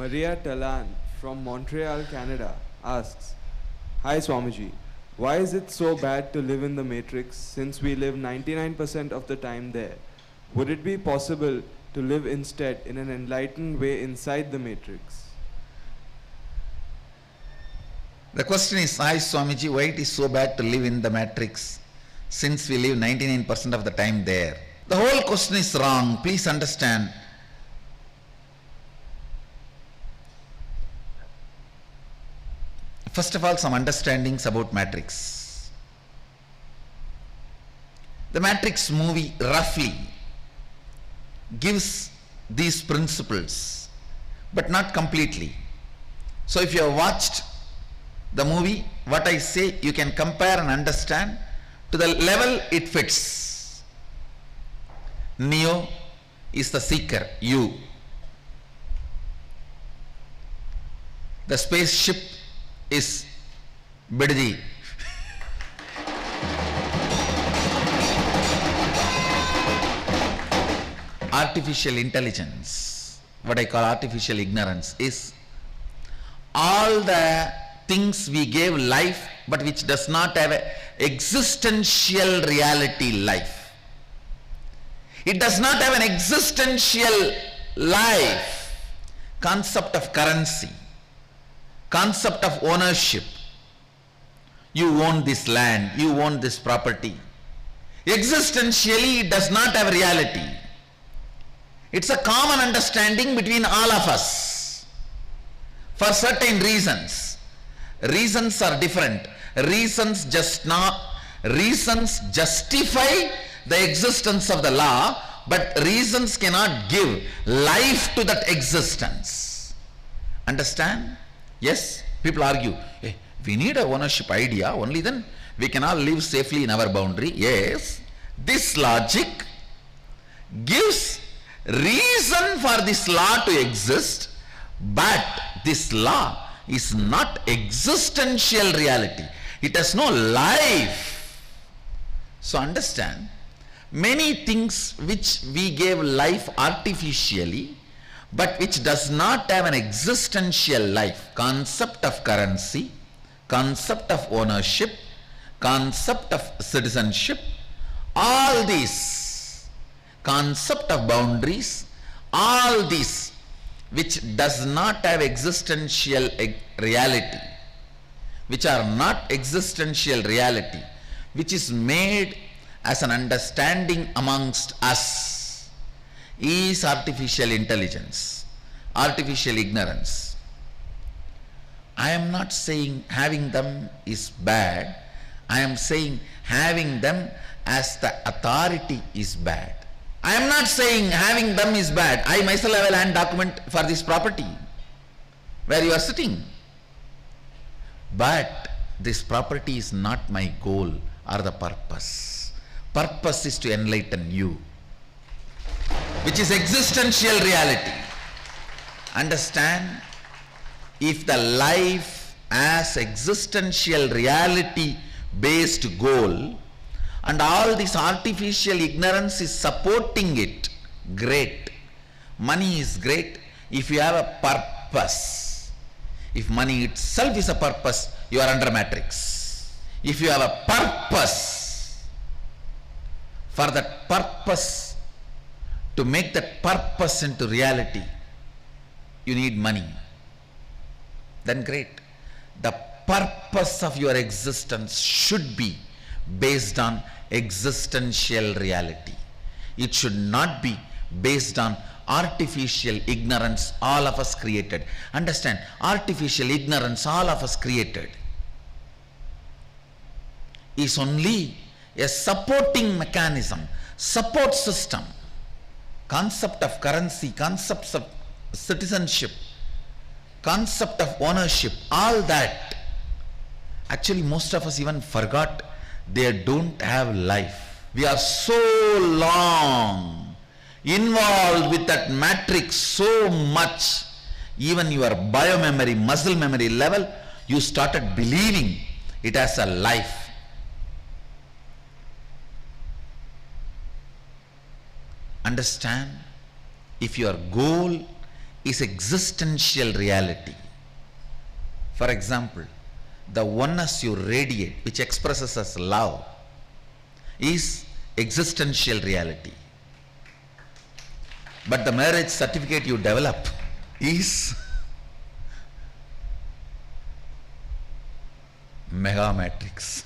Maria Talan from Montreal, Canada asks, Hi Swamiji, why is it so bad to live in the Matrix since we live 99% of the time there? Would it be possible to live instead in an enlightened way inside the Matrix? The question is, hi Swamiji, why it is so bad to live in the Matrix since we live 99% of the time there? The whole question is wrong. Please understand. First of all, some understandings about Matrix. The Matrix movie roughly gives these principles, but not completely. So if you have watched the movie, what I say you can compare and understand to the level it fits. Neo is the seeker, you. The spaceship is Bidji. Artificial intelligence, what I call artificial ignorance, is all the things we gave life but which does not have an existential reality life. It does not have an existential life. Concept of currency, concept of ownership. You own this land, you own this property. Existentially it does not have reality. It's a common understanding between all of us for certain reasons. Reasons are different. Reasons justify the existence of the law, but reasons cannot give life to that existence. Understand? Yes? People argue, hey, we need a ownership idea, only then we can all live safely in our boundary. Yes, this logic gives reason for this law to exist, but this law is not existential reality. It has no life. So understand, many things which we gave life artificially, but which does not have an existential life, concept of currency, concept of ownership, concept of citizenship, all these, concept of boundaries, all these which does not have existential reality, which are not existential reality, which is made as an understanding amongst us, is artificial intelligence, artificial ignorance. I am not saying having them is bad. I am saying having them as the authority is bad. I am not saying having them is bad. I myself have a land document for this property where you are sitting. But this property is not my goal or the purpose. Purpose is to enlighten you, which is existential reality. Understand? If the life as existential reality based goal and all this artificial ignorance is supporting it, great. Money is great if you have a purpose. If money itself is a purpose, you are under matrix. If you have a purpose, for that purpose, to make that purpose into reality, you need money. Then great. The purpose of your existence should be based on existential reality. It should not be based on artificial ignorance all of us created. Understand, artificial ignorance all of us created is only a supporting mechanism, support system. Concept of currency, concepts of citizenship, concept of ownership, all that. Actually, most of us even forgot they don't have life. We are so long involved with that matrix so much, even your biomemory, muscle memory level, you started believing it has a life. Understand, if your goal is existential reality. For example, the oneness you radiate, which expresses as love, is existential reality. But the marriage certificate you develop is mega matrix.